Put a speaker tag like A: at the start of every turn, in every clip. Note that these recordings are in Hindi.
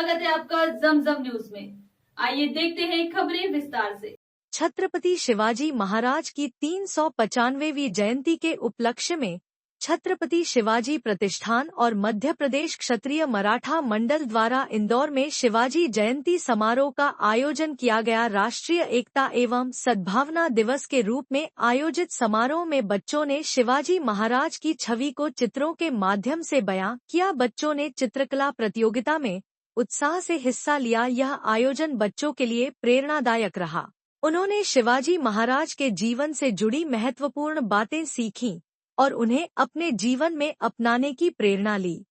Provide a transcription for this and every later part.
A: स्वागत है आपका जमजम न्यूज में। आइए देखते हैं खबरें विस्तार से।
B: छत्रपति शिवाजी महाराज की 395वीं जयंती के उपलक्ष्य में छत्रपति शिवाजी प्रतिष्ठान और मध्य प्रदेश क्षत्रिय मराठा मंडल द्वारा इंदौर में शिवाजी जयंती समारोह का आयोजन किया गया। राष्ट्रीय एकता एवं सद्भावना दिवस के रूप में आयोजित समारोह में बच्चों ने शिवाजी महाराज की छवि को चित्रों के माध्यम से बयां किया। बच्चों ने चित्रकला प्रतियोगिता में उत्साह से हिस्सा लिया। यह आयोजन बच्चों के लिए प्रेरणादायक रहा। उन्होंने शिवाजी महाराज के जीवन से जुड़ी महत्वपूर्ण बातें सीखीं और उन्हें अपने जीवन में अपनाने की प्रेरणा ली।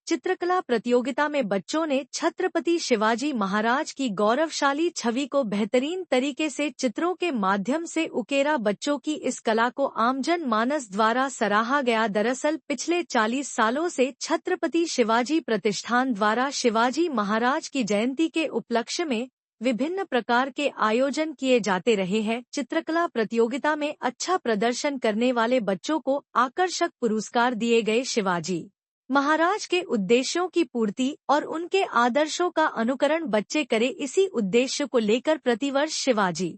B: चित्रकला प्रतियोगिता में बच्चों ने छत्रपति शिवाजी महाराज की गौरवशाली छवि को बेहतरीन तरीके से चित्रों के माध्यम से उकेरा। बच्चों की इस कला को आमजन मानस द्वारा सराहा गया। दरअसल पिछले 40 सालों से छत्रपति शिवाजी प्रतिष्ठान द्वारा शिवाजी महाराज की जयंती के उपलक्ष्य में विभिन्न प्रकार के आयोजन किए जाते रहे हैं। चित्रकला प्रतियोगिता में अच्छा प्रदर्शन करने वाले बच्चों को आकर्षक पुरस्कार दिए गए। शिवाजी महाराज के उद्देश्यों की पूर्ति और उनके आदर्शों का अनुकरण बच्चे करें, इसी उद्देश्य को लेकर प्रतिवर्ष शिवाजी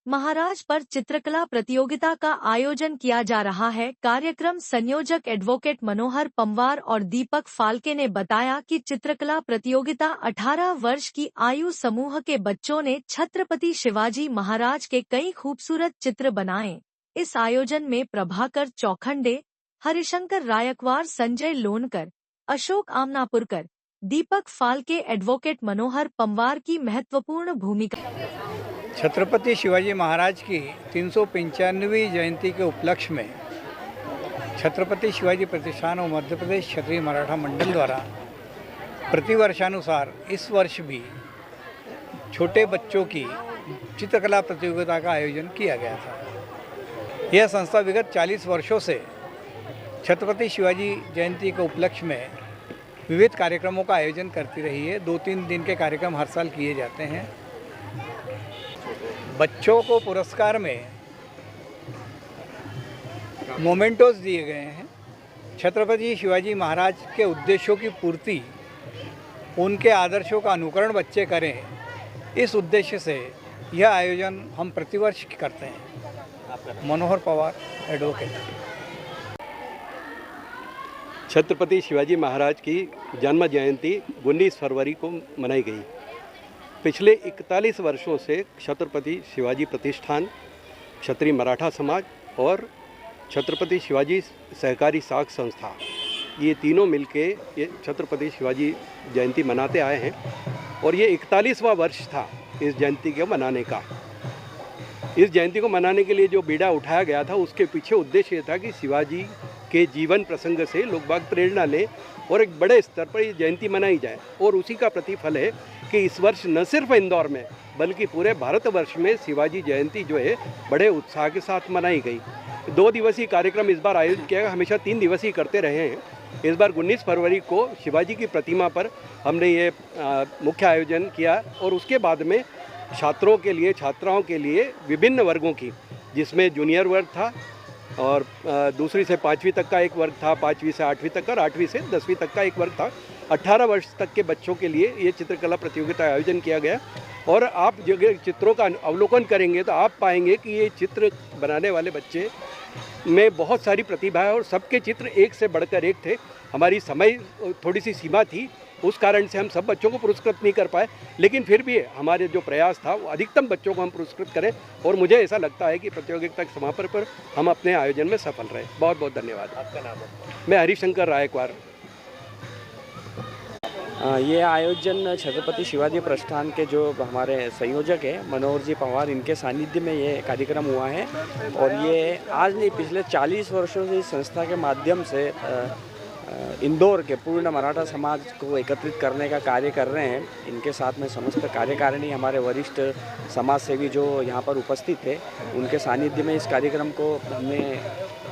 B: महाराज पर चित्रकला प्रतियोगिता का आयोजन किया जा रहा है। कार्यक्रम संयोजक एडवोकेट मनोहर पंवार और दीपक फाल्के ने बताया कि चित्रकला प्रतियोगिता 18 वर्ष की आयु समूह के बच्चों ने छत्रपति शिवाजी महाराज के कई खूबसूरत चित्र बनाए। इस आयोजन में प्रभाकर चौखंडे, हरिशंकर रायकवार, संजय लोनकर, अशोक आमनापुरकर, दीपक फाल्के, एडवोकेट मनोहर पंवार की महत्वपूर्ण भूमिका।
C: छत्रपति शिवाजी महाराज की 395वीं जयंती के उपलक्ष्य में छत्रपति शिवाजी प्रतिष्ठान और मध्य प्रदेश क्षत्रिय मराठा मंडल द्वारा प्रतिवर्षानुसार इस वर्ष भी छोटे बच्चों की चित्रकला प्रतियोगिता का आयोजन किया गया था। यह संस्था विगत 40 वर्षों से छत्रपति शिवाजी जयंती के उपलक्ष्य में विविध कार्यक्रमों का आयोजन करती रही है। 2-3 दिन के कार्यक्रम हर साल किए जाते हैं। बच्चों को पुरस्कार में मोमेंटोस दिए गए हैं। छत्रपति शिवाजी महाराज के उद्देश्यों की पूर्ति, उनके आदर्शों का अनुकरण बच्चे करें, इस उद्देश्य से यह आयोजन हम प्रतिवर्ष करते हैं। मनोहर पवार, एडवोकेट।
D: छत्रपति शिवाजी महाराज की जन्म जयंती 19 फरवरी को मनाई गई। पिछले 41 वर्षों से छत्रपति शिवाजी प्रतिष्ठान, क्षत्रिय मराठा समाज और छत्रपति शिवाजी सहकारी साख संस्था, ये तीनों मिलके ये छत्रपति शिवाजी जयंती मनाते आए हैं और ये 41वां वर्ष था इस जयंती को मनाने का। इस जयंती को मनाने के लिए जो बीड़ा उठाया गया था, उसके पीछे उद्देश्य ये था कि शिवाजी के जीवन प्रसंग से लोग बाग प्रेरणा लें और एक बड़े स्तर पर ये जयंती मनाई जाए। और उसी का प्रतिफल है कि इस वर्ष न सिर्फ इंदौर में बल्कि पूरे भारतवर्ष में शिवाजी जयंती जो है बड़े उत्साह के साथ मनाई गई। 2 दिवसीय कार्यक्रम इस बार आयोजित किया गया। हमेशा 3 दिवसीय करते रहे हैं। इस बार 19 फरवरी को शिवाजी की प्रतिमा पर हमने ये मुख्य आयोजन किया और उसके बाद में छात्रों के लिए, छात्राओं के लिए विभिन्न वर्गों की, जिसमें जूनियर वर्ग था और दूसरी से 5वीं तक का एक वर्ग था, 5वीं से 8वीं तक का और 8वीं से 10वीं तक का एक वर्ग था। 18 वर्ष तक के बच्चों के लिए ये चित्रकला प्रतियोगिता आयोजन किया गया। और आप जगह चित्रों का अवलोकन करेंगे तो आप पाएंगे कि ये चित्र बनाने वाले बच्चे में बहुत सारी प्रतिभा है और सबके चित्र एक से बढ़कर एक थे। हमारी समय थोड़ी सी सीमा थी, उस कारण से हम सब बच्चों को पुरस्कृत नहीं कर पाए, लेकिन फिर भी हमारे जो प्रयास था वो अधिकतम बच्चों को हम पुरस्कृत करें और मुझे ऐसा लगता है कि प्रतियोगिता के समापन पर हम अपने आयोजन में सफल रहे। बहुत बहुत धन्यवाद।
E: आपका नाम है?
D: मैं हरिशंकर रायकवार।
E: ये आयोजन छत्रपति शिवाजी प्रतिष्ठान के जो हमारे संयोजक हैं मनोहर जी पवार, इनके सानिध्य में ये कार्यक्रम हुआ है और ये आज नहीं पिछले 40 वर्षों से इस संस्था के माध्यम से इंदौर के पूर्ण मराठा समाज को एकत्रित करने का कार्य कर रहे हैं। इनके साथ में समस्त कार्यकारिणी, हमारे वरिष्ठ समाज सेवी जो यहाँ पर उपस्थित थे, उनके सानिध्य में इस कार्यक्रम को हमने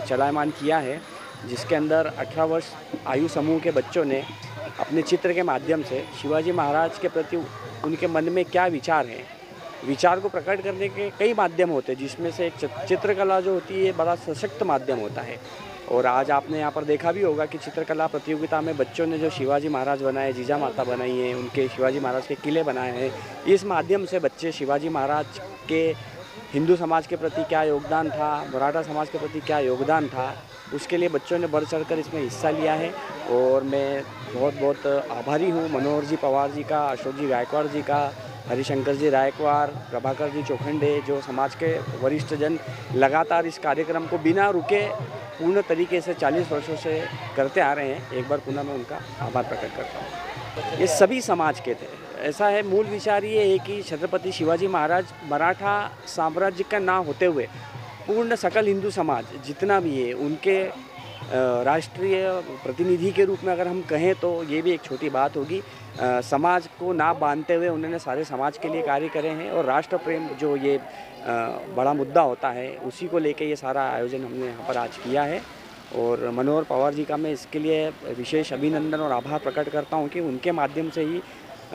E: चलायमान किया है, जिसके अंदर 18 वर्ष आयु समूह के बच्चों ने अपने चित्र के माध्यम से शिवाजी महाराज के प्रति उनके मन में क्या विचार हैं, विचार को प्रकट करने के कई माध्यम होते हैं, जिसमें से एक चित्रकला जो होती है बड़ा सशक्त माध्यम होता है। और आज आपने यहाँ पर देखा भी होगा कि चित्रकला प्रतियोगिता में बच्चों ने जो शिवाजी महाराज बनाए, जीजा माता बनाई है, उनके शिवाजी महाराज के किले बनाए हैं। इस माध्यम से बच्चे शिवाजी महाराज के हिंदू समाज के प्रति क्या योगदान था, मराठा समाज के प्रति क्या योगदान था, उसके लिए बच्चों ने बढ़ चढ़कर इसमें हिस्सा लिया है। और मैं बहुत बहुत आभारी हूँ मनोहर जी पवार जी का, अशोक जी गायकवाड़ जी का, हरिशंकर जी रायकवाड़, प्रभाकर जी चोखंडे, जो समाज के वरिष्ठ जन लगातार इस कार्यक्रम को बिना रुके पूर्ण तरीके से 40 वर्षों से करते आ रहे हैं। एक बार पुनः मैं उनका आभार प्रकट करता हूँ। ये सभी समाज के थे। ऐसा है, मूल विचार ये है कि छत्रपति शिवाजी महाराज मराठा साम्राज्य का ना होते हुए पूर्ण सकल हिंदू समाज जितना भी है उनके राष्ट्रीय प्रतिनिधि के रूप में अगर हम कहें तो ये भी एक छोटी बात होगी। समाज को ना बांधते हुए उन्होंने सारे समाज के लिए कार्य करे हैं और राष्ट्र प्रेम जो ये बड़ा मुद्दा होता है उसी को लेके ये सारा आयोजन हमने यहाँ पर आज किया है। और मनोहर पवार जी का मैं इसके लिए विशेष अभिनंदन और आभार प्रकट करता हूँ कि उनके माध्यम से ही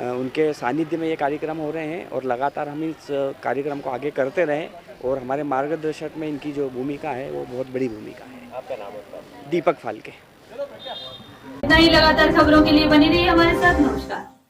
E: उनके सानिध्य में ये कार्यक्रम हो रहे हैं और लगातार हम इस कार्यक्रम को आगे करते रहें और हमारे मार्गदर्शक में इनकी जो भूमिका है वो बहुत बड़ी भूमिका है।
F: आपका नाम है?
E: दीपक फाल्के।
A: इतना ही लगातार खबरों के लिए बनी रहिए हमारे साथ। नमस्कार।